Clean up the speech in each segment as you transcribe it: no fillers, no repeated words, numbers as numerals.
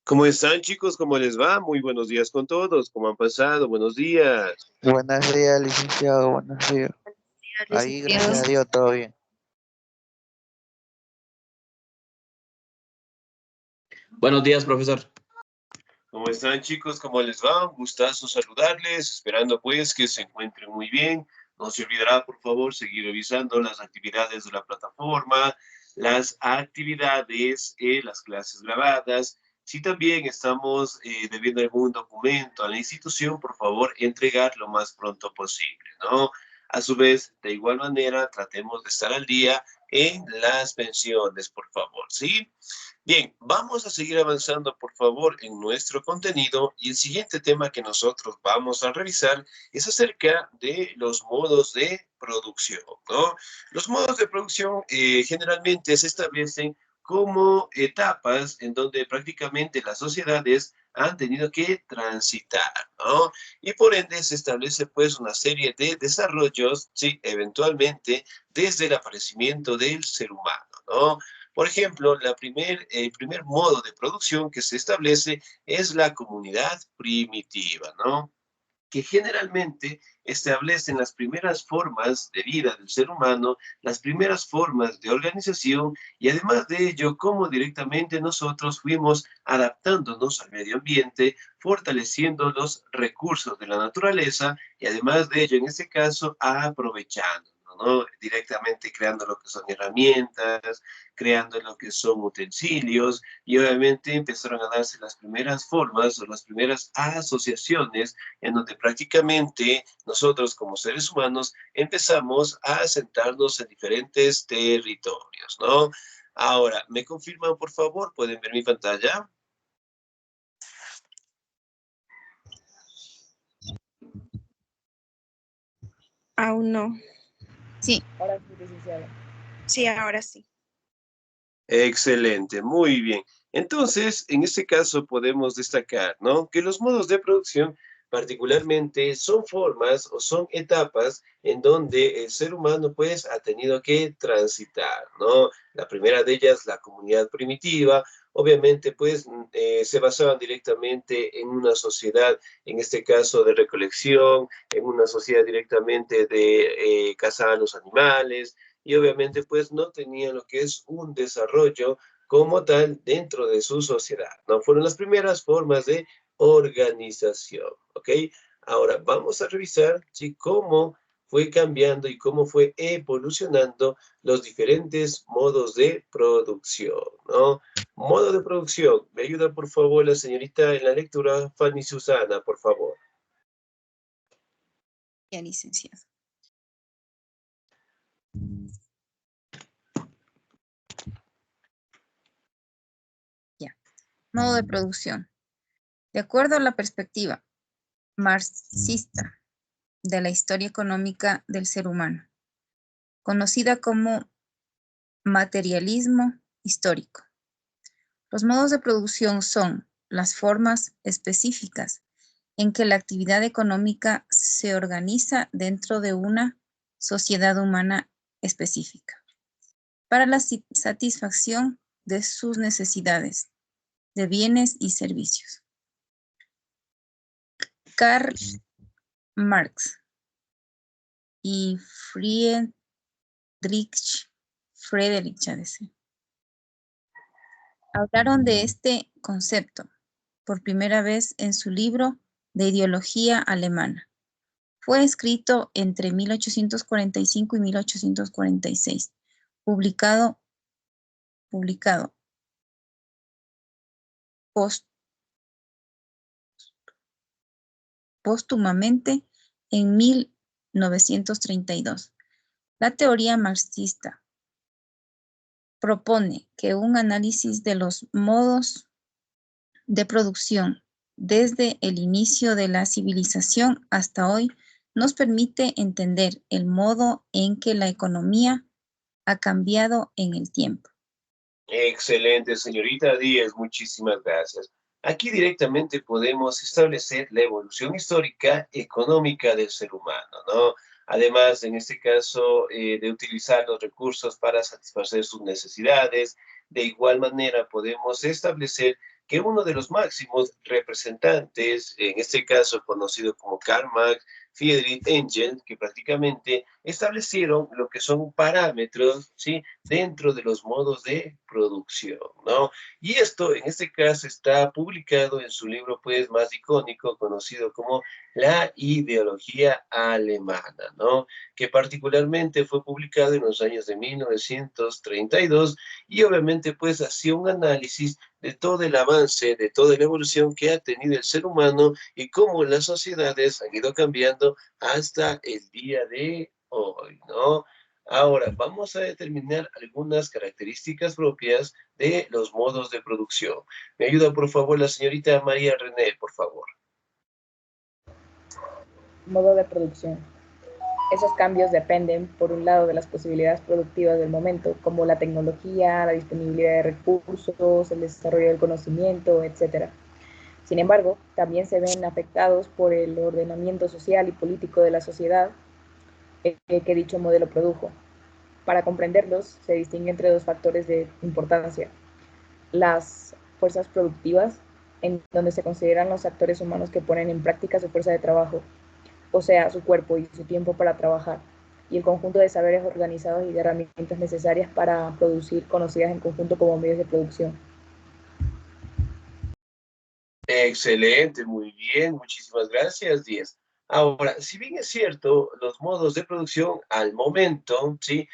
¿Cómo están, chicos? ¿Cómo les va? Muy buenos días con todos. ¿Cómo han pasado? Buenos días. Buenos días, licenciado, buenos días. Ahí, gracias a Dios, todo bien. Buenos días, profesor. ¿Cómo están, chicos? ¿Cómo les va? Un gustazo saludarles, esperando pues que se encuentren muy bien. No se olvidará, por favor, seguir revisando las actividades de la plataforma, las actividades, las clases grabadas. Si también estamos debiendo algún documento a la institución, por favor, entregar lo más pronto posible, ¿no? A su vez, de igual manera, tratemos de estar al día en las pensiones, por favor, ¿sí? Bien, vamos a seguir avanzando, por favor, en nuestro contenido y el siguiente tema que nosotros vamos a revisar es acerca de los modos de producción, ¿no? Los modos de producción generalmente se establecen como etapas en donde prácticamente las sociedades han tenido que transitar, ¿no? Y por ende se establece pues una serie de desarrollos, sí, eventualmente desde el aparecimiento del ser humano, ¿no? Por ejemplo, el primer modo de producción que se establece es la comunidad primitiva, ¿no? Que generalmente establecen las primeras formas de vida del ser humano, las primeras formas de organización y además de ello, cómo directamente nosotros fuimos adaptándonos al medio ambiente, fortaleciendo los recursos de la naturaleza y además de ello, en este caso, aprovechando, ¿no? Directamente creando lo que son herramientas, creando lo que son utensilios y obviamente empezaron a darse las primeras formas o las primeras asociaciones en donde prácticamente nosotros como seres humanos empezamos a asentarnos en diferentes territorios, ¿no? Ahora, ¿me confirman, por favor? ¿Pueden ver mi pantalla? Aún no. Sí. Ahora sí, licenciada. Sí, ahora sí. Excelente, muy bien. Entonces, en este caso podemos destacar, ¿no? Que los modos de producción particularmente son formas o son etapas en donde el ser humano pues ha tenido que transitar, ¿no? La primera de ellas, la comunidad primitiva, obviamente pues se basaban directamente en una sociedad, en este caso de recolección, en una sociedad directamente de cazar a los animales, y obviamente pues no tenían lo que es un desarrollo como tal dentro de su sociedad, ¿no? Fueron las primeras formas de organización, ¿ok? Ahora vamos a revisar, ¿sí? Cómo fue cambiando y cómo fue evolucionando los diferentes modos de producción, ¿no? Modo de producción, me ayuda por favor la señorita en la lectura, Fanny Susana, por favor. Ya, licenciado. Ya. Modo de producción. De acuerdo a la perspectiva marxista de la historia económica del ser humano, conocida como materialismo histórico. Los modos de producción son las formas específicas en que la actividad económica se organiza dentro de una sociedad humana específica para la satisfacción de sus necesidades de bienes y servicios. Karl Marx y Friedrich hablaron de este concepto por primera vez en su libro de ideología alemana. Fue escrito entre 1845 y 1846, publicado póstumamente en 1932. La teoría marxista propone que un análisis de los modos de producción desde el inicio de la civilización hasta hoy nos permite entender el modo en que la economía ha cambiado en el tiempo. Excelente, señorita Díaz, muchísimas gracias. Aquí directamente podemos establecer la evolución histórica económica del ser humano, ¿no? Además, en este caso, de utilizar los recursos para satisfacer sus necesidades, de igual manera podemos establecer que uno de los máximos representantes, en este caso conocido como Karl Marx, Friedrich Engels, que prácticamente establecieron lo que son parámetros, ¿sí?, dentro de los modos de producción, ¿no? Y esto, en este caso, está publicado en su libro, pues, más icónico, conocido como La ideología alemana, ¿no? Que particularmente fue publicado en los años de 1932 y obviamente, pues, hacía un análisis de todo el avance, de toda la evolución que ha tenido el ser humano y cómo las sociedades han ido cambiando hasta el día de hoy, ¿no? Ahora, vamos a determinar algunas características propias de los modos de producción. Me ayuda, por favor, la señorita María René, por favor. Modo de producción. Esos cambios dependen, por un lado, de las posibilidades productivas del momento, como la tecnología, la disponibilidad de recursos, el desarrollo del conocimiento, etc. Sin embargo, también se ven afectados por el ordenamiento social y político de la sociedad que dicho modelo produjo. Para comprenderlos, se distingue entre dos factores de importancia: las fuerzas productivas, en donde se consideran los actores humanos que ponen en práctica su fuerza de trabajo, o sea, su cuerpo y su tiempo para trabajar, y el conjunto de saberes organizados y de herramientas necesarias para producir, conocidas en conjunto como medios de producción. Excelente, muy bien, muchísimas gracias, Díaz. Ahora, si bien es cierto, los modos de producción al momento, ¿sí?,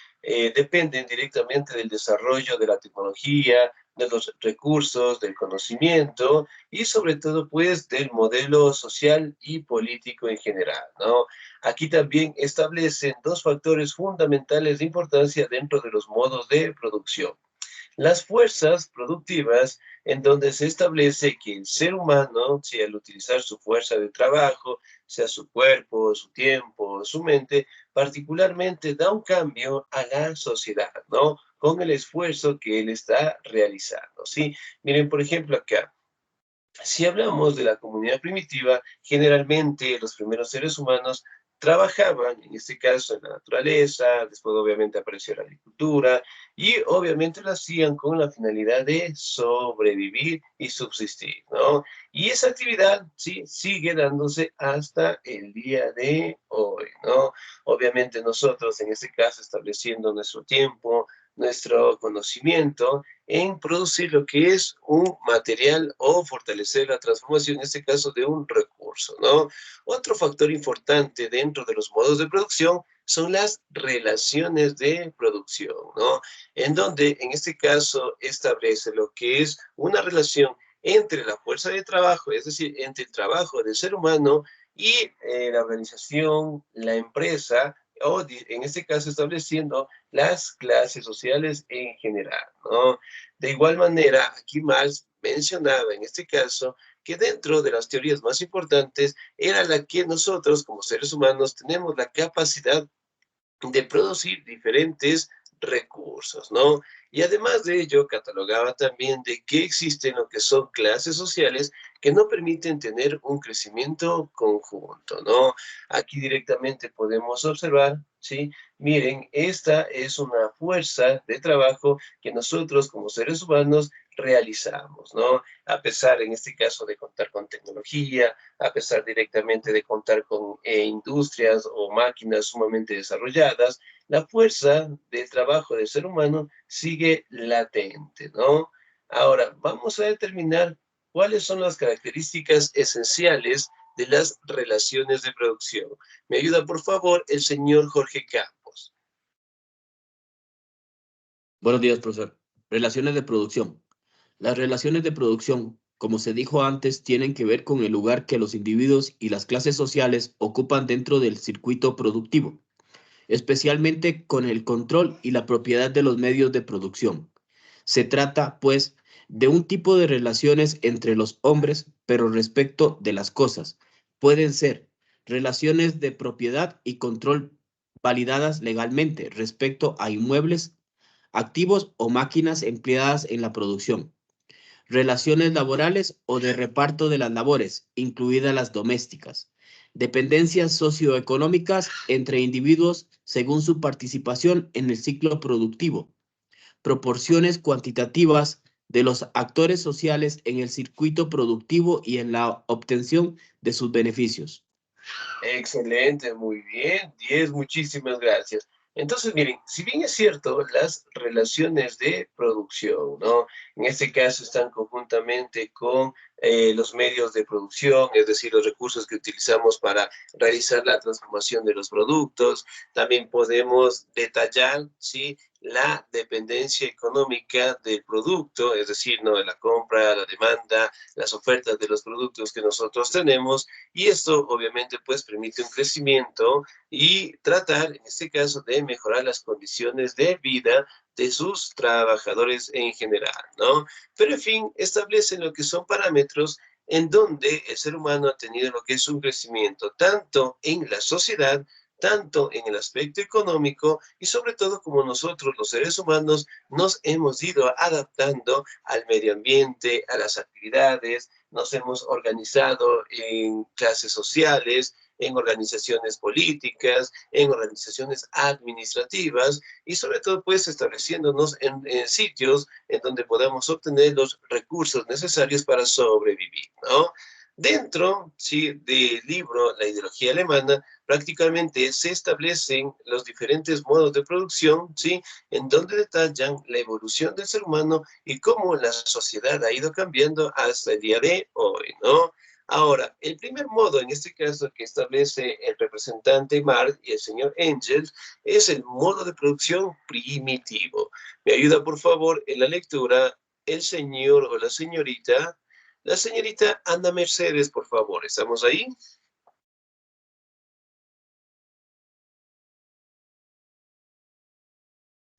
dependen directamente del desarrollo de la tecnología, de los recursos, del conocimiento y sobre todo, pues, del modelo social y político en general, ¿no? Aquí también establecen dos factores fundamentales de importancia dentro de los modos de producción. Las fuerzas productivas, en donde se establece que el ser humano, si al utilizar su fuerza de trabajo, sea su cuerpo, su tiempo, su mente, particularmente da un cambio a la sociedad, ¿no? Con el esfuerzo que él está realizando, ¿sí? Miren, por ejemplo, acá. Si hablamos de la comunidad primitiva, generalmente los primeros seres humanos trabajaban, en este caso, en la naturaleza, después obviamente apareció la agricultura, y obviamente lo hacían con la finalidad de sobrevivir y subsistir, ¿no? Y esa actividad, sí, sigue dándose hasta el día de hoy, ¿no? Obviamente nosotros, en este caso, estableciendo nuestro tiempo, nuestro conocimiento, en producir lo que es un material o fortalecer la transformación, en este caso, de un recurso, ¿no? Otro factor importante dentro de los modos de producción son las relaciones de producción, ¿no? En donde, en este caso, establece lo que es una relación entre la fuerza de trabajo, es decir, entre el trabajo del ser humano y la organización, la empresa, o en este caso estableciendo las clases sociales en general, ¿no? De igual manera, aquí Marx mencionaba en este caso que dentro de las teorías más importantes era la que nosotros como seres humanos tenemos la capacidad de producir diferentes recursos, ¿no? Y además de ello, catalogaba también de que existen lo que son clases sociales que no permiten tener un crecimiento conjunto, ¿no? Aquí directamente podemos observar, ¿sí? Miren, esta es una fuerza de trabajo que nosotros como seres humanos realizamos, ¿no? A pesar, en este caso, de contar con tecnología, a pesar directamente de contar con industrias o máquinas sumamente desarrolladas, la fuerza de trabajo del ser humano sigue latente, ¿no? Ahora, vamos a determinar cuáles son las características esenciales de las relaciones de producción. Me ayuda, por favor, el señor Jorge Campos. Buenos días, profesor. Relaciones de producción. Las relaciones de producción, como se dijo antes, tienen que ver con el lugar que los individuos y las clases sociales ocupan dentro del circuito productivo, especialmente con el control y la propiedad de los medios de producción. Se trata, pues, de un tipo de relaciones entre los hombres, pero respecto de las cosas. Pueden ser relaciones de propiedad y control validadas legalmente respecto a inmuebles, activos o máquinas empleadas en la producción. Relaciones laborales o de reparto de las labores, incluidas las domésticas. Dependencias socioeconómicas entre individuos según su participación en el ciclo productivo. Proporciones cuantitativas de los actores sociales en el circuito productivo y en la obtención de sus beneficios. Excelente, muy bien. 10, muchísimas gracias. Entonces, miren, si bien es cierto, las relaciones de producción, ¿no? En este caso están conjuntamente con los medios de producción, es decir, los recursos que utilizamos para realizar la transformación de los productos. También podemos detallar, ¿sí?, la dependencia económica del producto, es decir, ¿no?, de la compra, la demanda, las ofertas de los productos que nosotros tenemos. Y esto obviamente pues permite un crecimiento y tratar en este caso de mejorar las condiciones de vida de sus trabajadores en general, ¿no? Pero en fin, establecen lo que son parámetros en donde el ser humano ha tenido lo que es un crecimiento tanto en la sociedad, tanto en el aspecto económico y sobre todo como nosotros los seres humanos nos hemos ido adaptando al medio ambiente, a las actividades, nos hemos organizado en clases sociales, en organizaciones políticas, en organizaciones administrativas y sobre todo pues estableciéndonos en sitios en donde podamos obtener los recursos necesarios para sobrevivir, ¿no? Dentro, sí, del libro La ideología alemana, prácticamente se establecen los diferentes modos de producción, ¿sí?, en donde detallan la evolución del ser humano y cómo la sociedad ha ido cambiando hasta el día de hoy, ¿no? Ahora, el primer modo, en este caso, que establece el representante Marx y el señor Engels, es el modo de producción primitivo. Me ayuda, por favor, en la lectura el señor o la señorita Ana Mercedes, por favor. ¿Estamos ahí?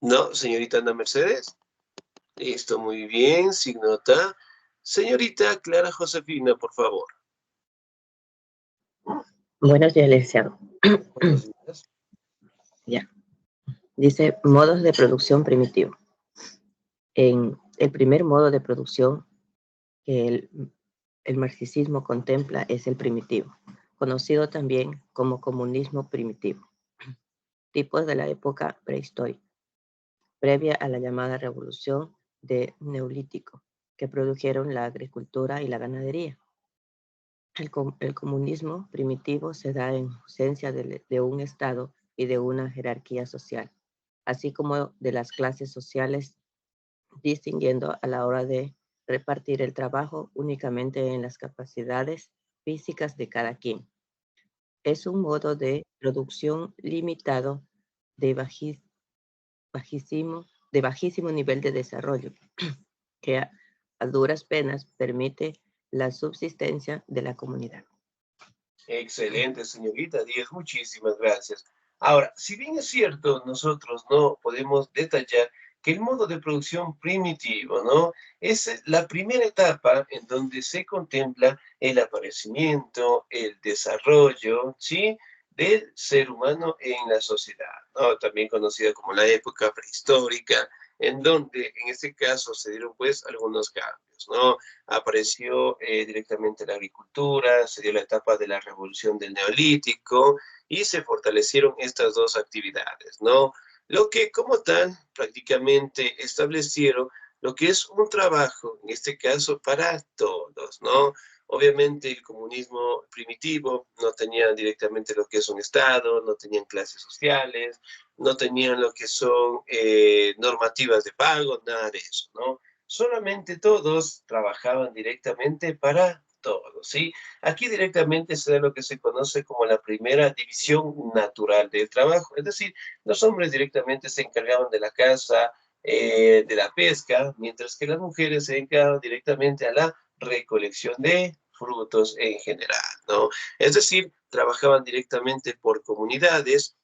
No, señorita Ana Mercedes. Listo, muy bien, sin nota. Señorita Clara Josefina, por favor. Buenos días, licenciado. Buenos días. Ya. Dice modos de producción primitivo. En el primer modo de producción que el marxismo contempla es el primitivo, conocido también como comunismo primitivo. Tipos de la época prehistórica, previa a la llamada revolución de Neolítico, que produjeron la agricultura y la ganadería. El comunismo primitivo se da en ausencia de un Estado y de una jerarquía social, así como de las clases sociales, distinguiendo a la hora de repartir el trabajo únicamente en las capacidades físicas de cada quien. Es un modo de producción limitado de bajísimo nivel de desarrollo, que a duras penas permite la subsistencia de la comunidad. Excelente, señorita Díaz, muchísimas gracias. Ahora, si bien es cierto, nosotros no podemos detallar que el modo de producción primitivo, ¿no?, es la primera etapa en donde se contempla el aparecimiento, el desarrollo, ¿sí?, del ser humano en la sociedad, ¿no?, también conocida como la época prehistórica, en donde en este caso se dieron pues algunos cambios, ¿no? Apareció directamente la agricultura, se dio la etapa de la revolución del Neolítico y se fortalecieron estas dos actividades, ¿no? Lo que como tal prácticamente establecieron lo que es un trabajo, en este caso para todos, ¿no? Obviamente el comunismo primitivo no tenía directamente lo que es un Estado, no tenían clases sociales, no tenían lo que son normativas de pago, nada de eso, ¿no? Solamente todos trabajaban directamente para todos, ¿sí? Aquí directamente se da lo que se conoce como la primera división natural del trabajo, es decir, los hombres directamente se encargaban de la casa, de la pesca, mientras que las mujeres se encargaban directamente a la recolección de frutos en general, ¿no? Es decir, trabajaban directamente por comunidades,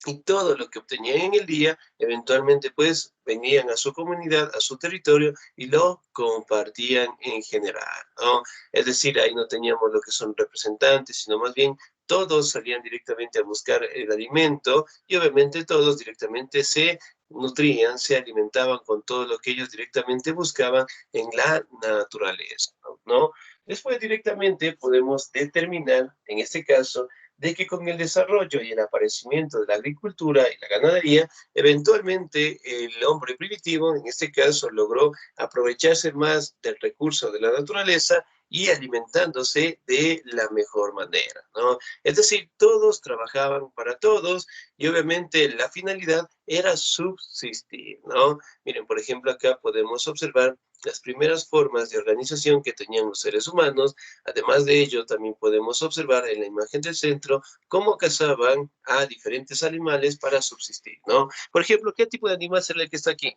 y todo lo que obtenían en el día, eventualmente pues venían a su comunidad, a su territorio y lo compartían en general, ¿no? Es decir, ahí no teníamos lo que son representantes, sino más bien todos salían directamente a buscar el alimento y obviamente todos directamente se nutrían, se alimentaban con todo lo que ellos directamente buscaban en la naturaleza, ¿no? Después directamente podemos determinar, en este caso, de que con el desarrollo y el aparecimiento de la agricultura y la ganadería, eventualmente el hombre primitivo, en este caso, logró aprovecharse más del recurso de la naturaleza y alimentándose de la mejor manera, ¿no? Es decir, todos trabajaban para todos y obviamente la finalidad era subsistir, ¿no? Miren, por ejemplo, acá podemos observar las primeras formas de organización que tenían los seres humanos. Además de ello, también podemos observar en la imagen del centro cómo cazaban a diferentes animales para subsistir, ¿no? Por ejemplo, ¿qué tipo de animal será el que está aquí?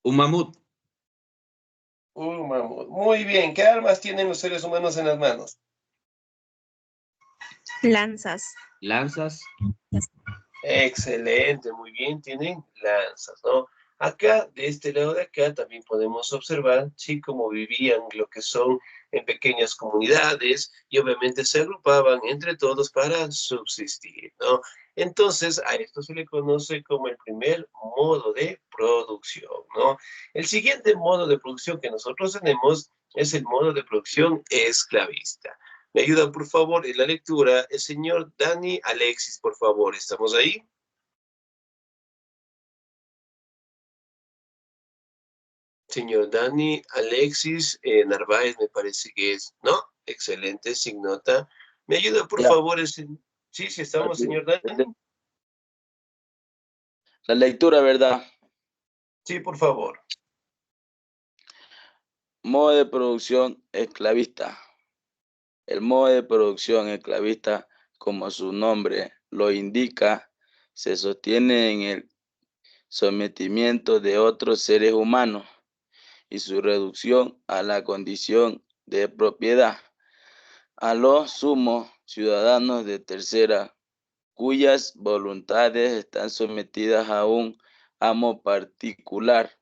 Un mamut. Un mamut. Muy bien. ¿Qué armas tienen los seres humanos en las manos? Lanzas. Lanzas. Excelente, muy bien, tienen lanzas, ¿no? Acá, de este lado de acá, también podemos observar, sí, cómo vivían lo que son en pequeñas comunidades y obviamente se agrupaban entre todos para subsistir, ¿no? Entonces, a esto se le conoce como el primer modo de producción, ¿no? El siguiente modo de producción que nosotros tenemos es el modo de producción esclavista. Me ayuda, por favor, en la lectura el señor Dani Alexis, por favor. ¿Estamos ahí? Señor Dani Alexis Narváez, me parece que es. ¿No? Excelente, sin nota. ¿Me ayuda, por Ya, favor? Sí, sí, estamos, aquí, señor Dani. la lectura, ¿verdad? Sí, por favor. Modo de producción esclavista. El modo de producción esclavista, como su nombre lo indica, se sostiene en el sometimiento de otros seres humanos y su reducción a la condición de propiedad a los sumos ciudadanos de tercera, cuyas voluntades están sometidas a un amo particular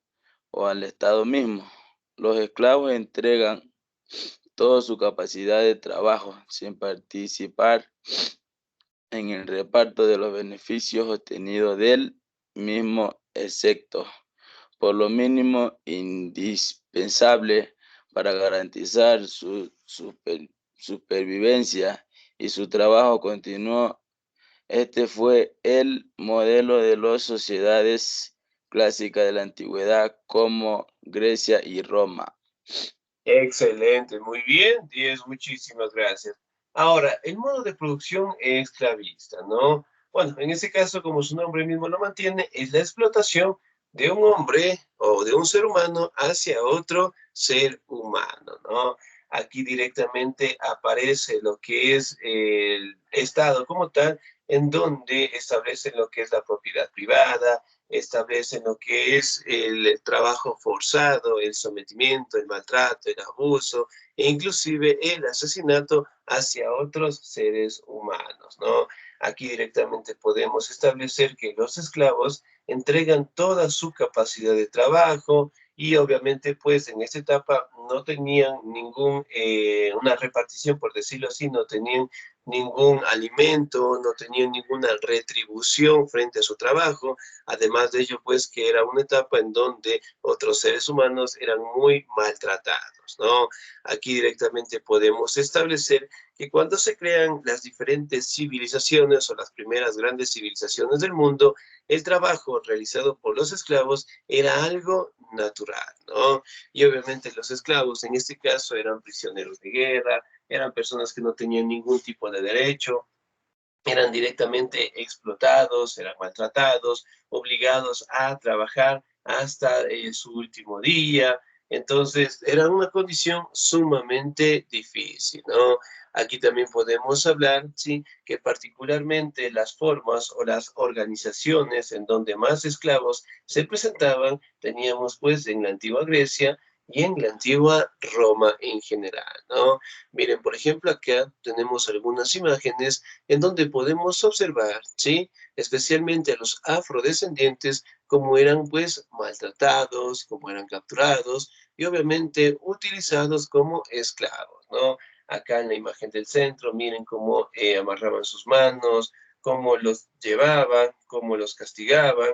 o al Estado mismo. Los esclavos entregan toda su capacidad de trabajo sin participar en el reparto de los beneficios obtenidos del mismo, excepto por lo mínimo indispensable para garantizar su supervivencia y su trabajo continuo. Este fue el modelo de las sociedades clásicas de la antigüedad como Grecia y Roma. Excelente, muy bien, 10, muchísimas gracias. Ahora, el modo de producción esclavista, ¿no? Bueno, en este caso, como su nombre mismo lo mantiene, es la explotación de un hombre o de un ser humano hacia otro ser humano, ¿no? Aquí directamente aparece lo que es el Estado como tal, en donde establecen lo que es la propiedad privada, establecen lo que es el trabajo forzado, el sometimiento, el maltrato, el abuso e inclusive el asesinato hacia otros seres humanos, ¿no? Aquí directamente podemos establecer que los esclavos entregan toda su capacidad de trabajo y obviamente pues en esta etapa no tenían una repartición, por decirlo así, no tenían ningún alimento, no tenían ninguna retribución frente a su trabajo. Además de ello, pues que era una etapa en donde otros seres humanos eran muy maltratados, ¿no? Aquí directamente podemos establecer que cuando se crean las diferentes civilizaciones o las primeras grandes civilizaciones del mundo, el trabajo realizado por los esclavos era algo natural, ¿no? Y obviamente los esclavos en este caso eran prisioneros de guerra, eran personas que no tenían ningún tipo de derecho, eran directamente explotados, eran maltratados, obligados a trabajar hasta su último día. Entonces, era una condición sumamente difícil, ¿no? Aquí también podemos hablar, sí, que particularmente las formas o las organizaciones en donde más esclavos se presentaban, teníamos pues en la antigua Grecia y en la antigua Roma en general, ¿no? Miren, por ejemplo, acá tenemos algunas imágenes en donde podemos observar, ¿sí? Especialmente a los afrodescendientes, cómo eran pues maltratados, cómo eran capturados y obviamente utilizados como esclavos, ¿no? Acá en la imagen del centro, miren cómo amarraban sus manos, cómo los llevaban, cómo los castigaban.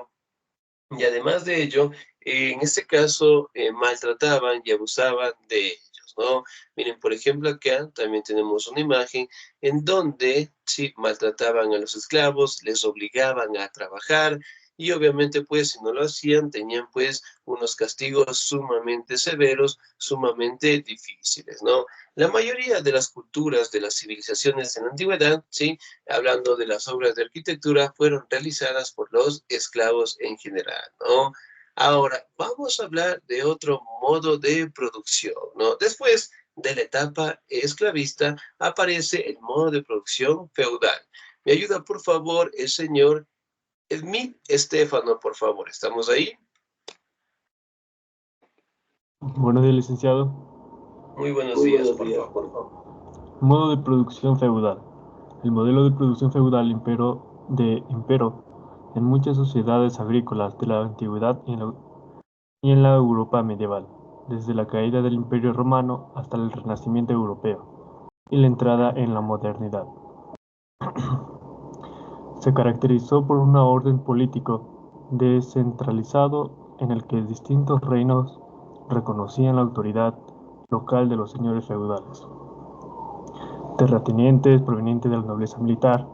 Y además de ello, en este caso, maltrataban y abusaban de ellos, ¿no? Miren, por ejemplo, acá también tenemos una imagen en donde, sí, maltrataban a los esclavos, les obligaban a trabajar, y obviamente, pues, si no lo hacían, tenían, pues, unos castigos sumamente severos, sumamente difíciles, ¿no? La mayoría de las culturas de las civilizaciones en la antigüedad, ¿sí?, hablando de las obras de arquitectura, fueron realizadas por los esclavos en general, ¿no? Ahora, vamos a hablar de otro modo de producción, ¿no? Después de la etapa esclavista, aparece el modo de producción feudal. ¿Me ayuda, por favor, el señor Edmil Estefano, por favor? ¿Estamos ahí? Buenos días, licenciado. Muy buenos días, por favor. Modo de producción feudal. El modelo de producción feudal imperó en muchas sociedades agrícolas de la antigüedad y en la Europa medieval, desde la caída del Imperio Romano hasta el Renacimiento europeo y la entrada en la modernidad. Se caracterizó por un orden político descentralizado en el que distintos reinos reconocían la autoridad local de los señores feudales, terratenientes provenientes de la nobleza militar.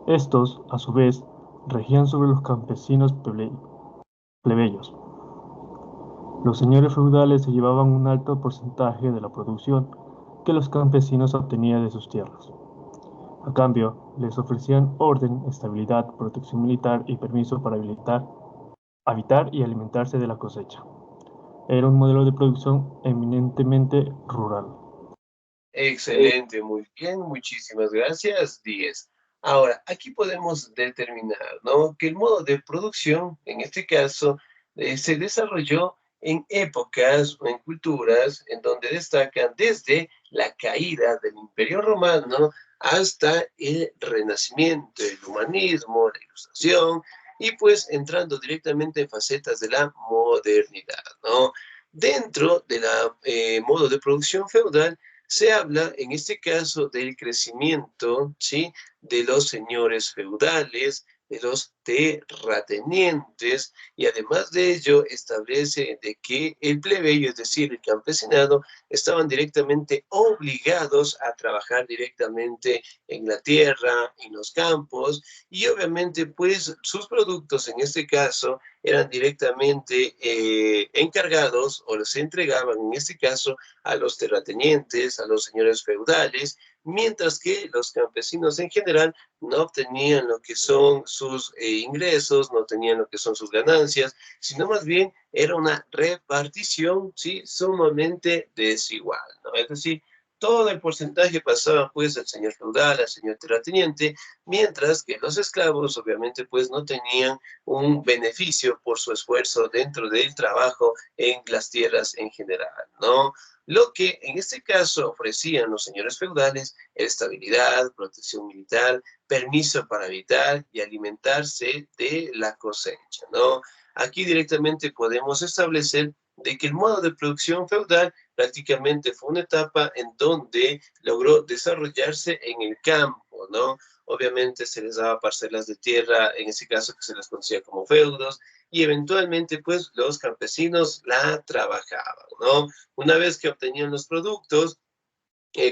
Estos, a su vez, regían sobre los campesinos plebeyos. Los señores feudales se llevaban un alto porcentaje de la producción que los campesinos obtenían de sus tierras. A cambio, les ofrecían orden, estabilidad, protección militar y permiso para habitar y alimentarse de la cosecha. Era un modelo de producción eminentemente rural. Excelente, muy bien, muchísimas gracias, 10. Ahora, aquí podemos determinar, ¿no?, que el modo de producción, en este caso, se desarrolló en épocas o en culturas en donde destacan desde la caída del Imperio Romano hasta el Renacimiento, el humanismo, la Ilustración, y pues entrando directamente en facetas de la modernidad, ¿no? Dentro de la modo de producción feudal, se habla, en este caso, del crecimiento, ¿sí?, de los señores feudales, de los terratenientes, y además de ello establece de que el plebeyo, es decir, el campesinado, estaban directamente obligados a trabajar directamente en la tierra, en los campos, y obviamente, pues, sus productos, en este caso, eran directamente encargados o los entregaban, en este caso, a los terratenientes, a los señores feudales, mientras que los campesinos en general no obtenían lo que son sus ingresos, no tenían lo que son sus ganancias, sino más bien era una repartición, ¿sí?, sumamente desigual, ¿no? Es decir, todo el porcentaje pasaba pues al señor feudal, al señor terrateniente, mientras que los esclavos obviamente pues no tenían un beneficio por su esfuerzo dentro del trabajo en las tierras en general, ¿no? Lo que en este caso ofrecían los señores feudales era estabilidad, protección militar, permiso para habitar y alimentarse de la cosecha, ¿no? Aquí directamente podemos establecer de que el modo de producción feudal prácticamente fue una etapa en donde logró desarrollarse en el campo, ¿no? Obviamente se les daba parcelas de tierra, en ese caso que se les conocía como feudos, y eventualmente pues los campesinos la trabajaban, ¿no? Una vez que obtenían los productos,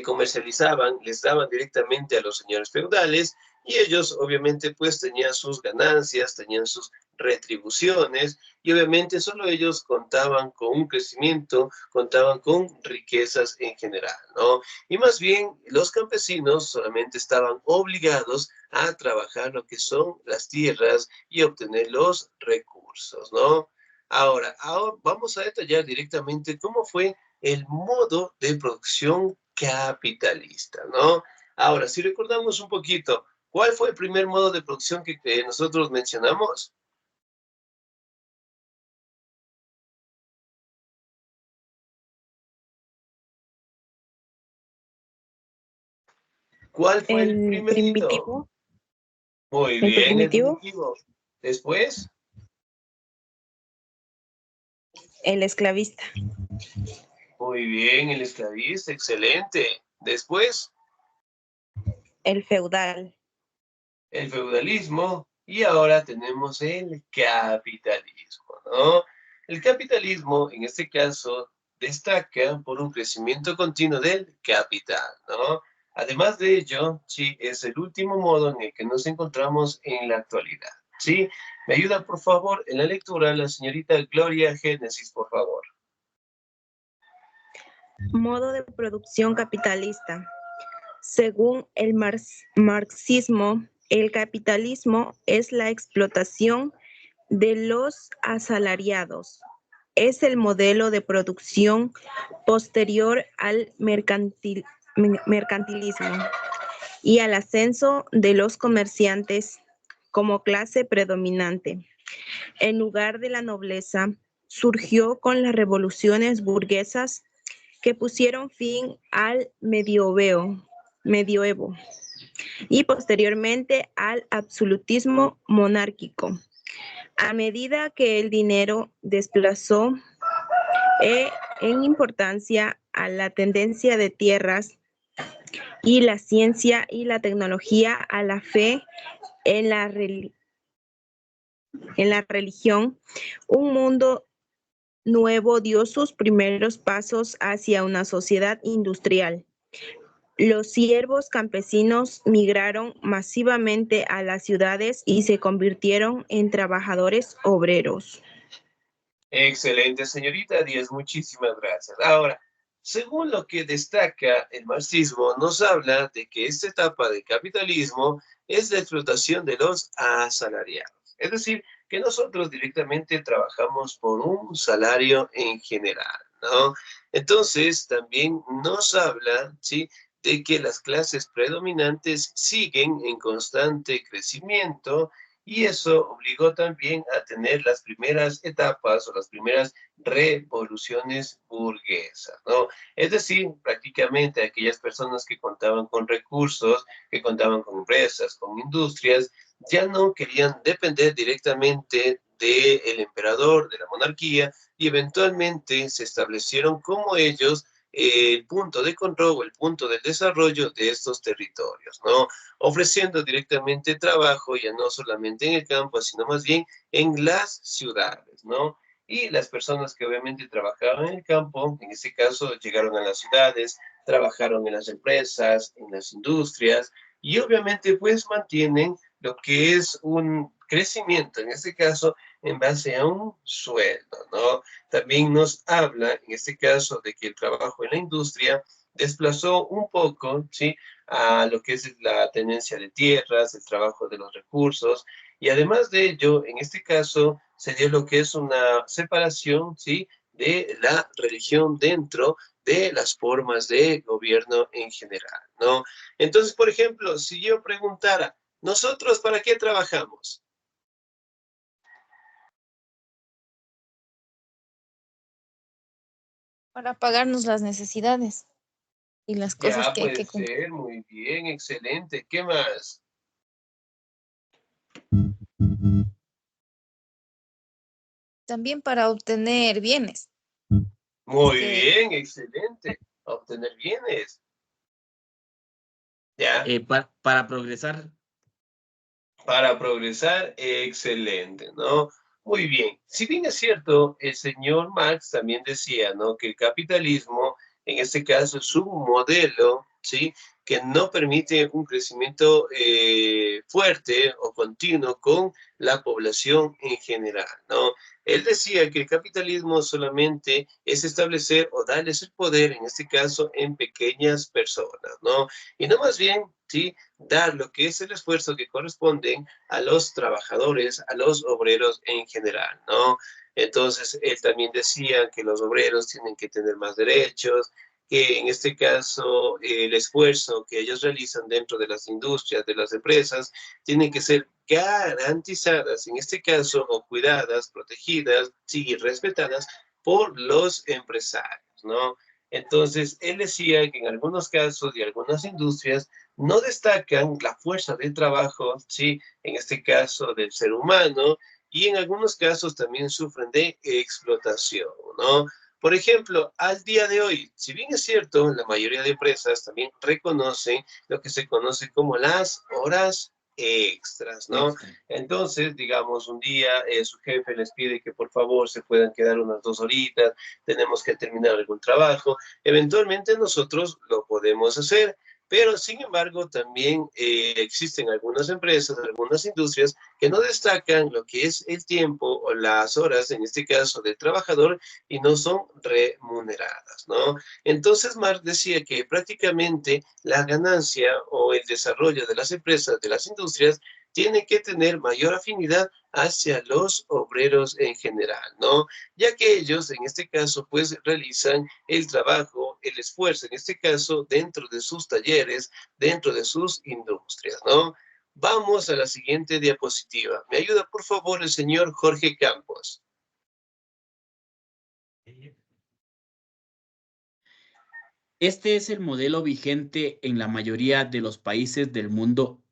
comercializaban, les daban directamente a los señores feudales, y ellos obviamente pues tenían sus ganancias, tenían sus retribuciones, y obviamente solo ellos contaban con un crecimiento, contaban con riquezas en general, ¿no? Y más bien los campesinos solamente estaban obligados a trabajar lo que son las tierras y obtener los recursos, ¿no? Ahora vamos a detallar directamente cómo fue el modo de producción capitalista, ¿no? Ahora, si recordamos un poquito, ¿cuál fue el primer modo de producción que nosotros mencionamos? ¿Cuál fue el El primerito? primitivo. Muy ¿El bien, el primitivo? primitivo. Después, El esclavista. muy bien, el esclavista, excelente. Después, El feudal. el feudalismo, y ahora tenemos el capitalismo, ¿no? El capitalismo, en este caso, destaca por un crecimiento continuo del capital, ¿no? Además de ello, sí, es el último modo en el que nos encontramos en la actualidad, ¿sí? Me ayuda, por favor, en la lectura la señorita Gloria Génesis, por favor. Modo de producción capitalista. Según el marxismo, el capitalismo es la explotación de los asalariados. Es el modelo de producción posterior al mercantilismo y al ascenso de los comerciantes como clase predominante. En lugar de la nobleza, surgió con las revoluciones burguesas que pusieron fin al medioevo y posteriormente al absolutismo monárquico. A medida que el dinero desplazó en importancia a la tendencia de tierras y la ciencia y la tecnología a la fe en la religión, un mundo nuevo dio sus primeros pasos hacia una sociedad industrial. Los siervos campesinos migraron masivamente a las ciudades y se convirtieron en trabajadores obreros. Excelente, señorita Díaz, muchísimas gracias. Ahora, según lo que destaca el marxismo, nos habla de que esta etapa del capitalismo es la explotación de los asalariados. Es decir, que nosotros directamente trabajamos por un salario en general, ¿no? Entonces, también nos habla, ¿sí?, de que las clases predominantes siguen en constante crecimiento y eso obligó también a tener las primeras etapas o las primeras revoluciones burguesas, ¿no? Es decir, prácticamente aquellas personas que contaban con recursos, que contaban con empresas, con industrias, ya no querían depender directamente del emperador, de la monarquía, y eventualmente se establecieron como ellos el punto de control o el punto del desarrollo de estos territorios, ¿no? Ofreciendo directamente trabajo ya no solamente en el campo, sino más bien en las ciudades, ¿no? Y las personas que obviamente trabajaban en el campo, en este caso llegaron a las ciudades, trabajaron en las empresas, en las industrias, y obviamente pues mantienen lo que es un crecimiento, en este caso, en base a un sueldo, ¿no? También nos habla, en este caso, de que el trabajo en la industria desplazó un poco, ¿sí?, a lo que es la tenencia de tierras, el trabajo de los recursos, y además de ello, en este caso, se dio lo que es una separación, ¿sí?, de la religión dentro de las formas de gobierno en general, ¿no? Entonces, por ejemplo, si yo preguntara, ¿nosotros para qué trabajamos? Para pagarnos las necesidades y las cosas Ya, que hay puede que cumplir. ser, muy bien, excelente. ¿Qué más? También para obtener bienes. Muy Que bien, excelente. Obtener bienes. Ya, Para progresar, para progresar, excelente, ¿no? Muy bien. Si bien es cierto, el señor Marx también decía, ¿no?, que el capitalismo, en este caso, es un modelo, ¿sí?, que no permite un crecimiento fuerte o continuo con la población en general, ¿no? Él decía que el capitalismo solamente es establecer o darles el poder, en este caso, en pequeñas personas, ¿no? Y no más bien, ¿sí?, dar lo que es el esfuerzo que corresponde a los trabajadores, a los obreros en general, ¿no? Entonces, él también decía que los obreros tienen que tener más derechos, que en este caso el esfuerzo que ellos realizan dentro de las industrias, de las empresas, tienen que ser garantizadas, en este caso, o cuidadas, protegidas, sí, respetadas por los empresarios, ¿no? Entonces, él decía que en algunos casos y algunas industrias no destacan la fuerza de trabajo, ¿sí?, en este caso del ser humano, y en algunos casos también sufren de explotación, ¿no? Por ejemplo, al día de hoy, si bien es cierto, la mayoría de empresas también reconocen lo que se conoce como las horas extras, ¿no? Entonces, digamos, un día su jefe les pide que por favor se puedan quedar unas 2 horitas, tenemos que terminar algún trabajo, eventualmente nosotros lo podemos hacer, pero sin embargo también existen algunas empresas, algunas industrias que no destacan lo que es el tiempo o las horas, en este caso del trabajador, y no son remuneradas, ¿no? Entonces Marx decía que prácticamente la ganancia o el desarrollo de las empresas, de las industrias, tiene que tener mayor afinidad hacia los obreros en general, ¿no? Ya que ellos, en este caso, pues realizan el trabajo, el esfuerzo, en este caso, dentro de sus talleres, dentro de sus industrias, ¿no? Vamos a la siguiente diapositiva. ¿Me ayuda, por favor, el señor Jorge Campos? Este es el modelo vigente en la mayoría de los países del mundo.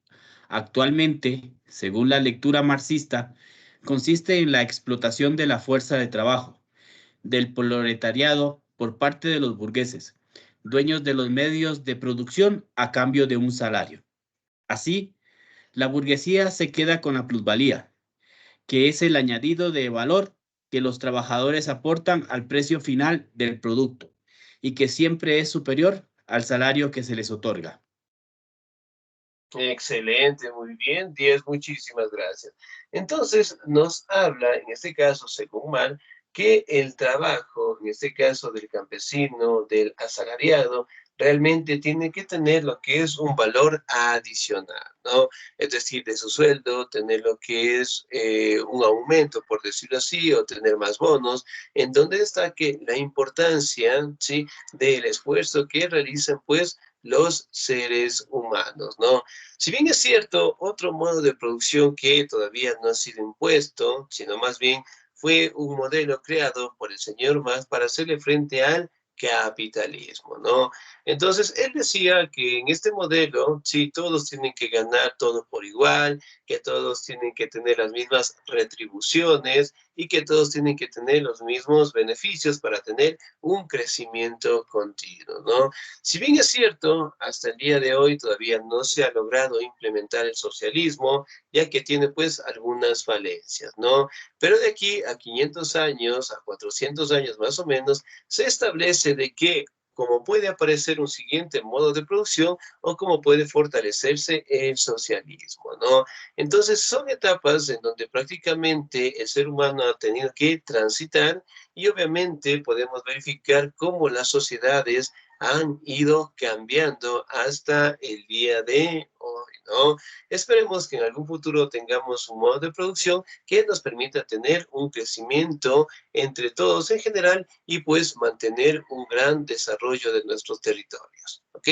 Actualmente, según la lectura marxista, consiste en la explotación de la fuerza de trabajo, del proletariado por parte de los burgueses, dueños de los medios de producción a cambio de un salario. Así, la burguesía se queda con la plusvalía, que es el añadido de valor que los trabajadores aportan al precio final del producto y que siempre es superior al salario que se les otorga. Excelente, muy bien, 10, muchísimas gracias. Entonces, nos habla, en este caso, según Marx, que el trabajo, en este caso del campesino, del asalariado, realmente tiene que tener lo que es un valor adicional, ¿no? Es decir, de su sueldo, tener lo que es un aumento, por decirlo así, o tener más bonos, en donde destaque la importancia, ¿sí?, del esfuerzo que realizan, pues, los seres humanos, ¿no? Si bien es cierto, otro modo de producción que todavía no ha sido impuesto, sino más bien fue un modelo creado por el señor Marx para hacerle frente al capitalismo, ¿no? Entonces, él decía que en este modelo, sí, todos tienen que ganar todo por igual, que todos tienen que tener las mismas retribuciones y que todos tienen que tener los mismos beneficios para tener un crecimiento continuo, ¿no? Si bien es cierto, hasta el día de hoy todavía no se ha logrado implementar el socialismo, ya que tiene pues algunas falencias, ¿no? Pero de aquí a 500 años, a 400 años más o menos, se establece de que como puede aparecer un siguiente modo de producción o cómo puede fortalecerse el socialismo, ¿no? Entonces son etapas en donde prácticamente el ser humano ha tenido que transitar y obviamente podemos verificar cómo las sociedades han ido cambiando hasta el día de hoy, ¿no? Esperemos que en algún futuro tengamos un modo de producción que nos permita tener un crecimiento entre todos en general y pues mantener un gran desarrollo de nuestros territorios, ¿ok?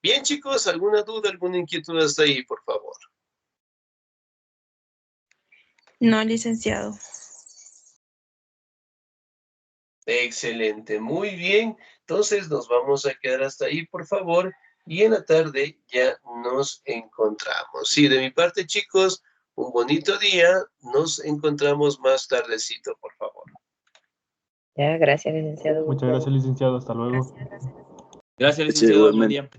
Bien, chicos, ¿alguna duda, alguna inquietud hasta ahí, por favor? No, licenciado. Excelente, muy bien. Entonces nos vamos a quedar hasta ahí, por favor. Y en la tarde ya nos encontramos. Sí, de mi parte, chicos, un bonito día. Nos encontramos más tardecito, por favor. Ya, gracias, licenciado. Muchas gracias, licenciado. Hasta luego. Gracias, licenciado. Buen día.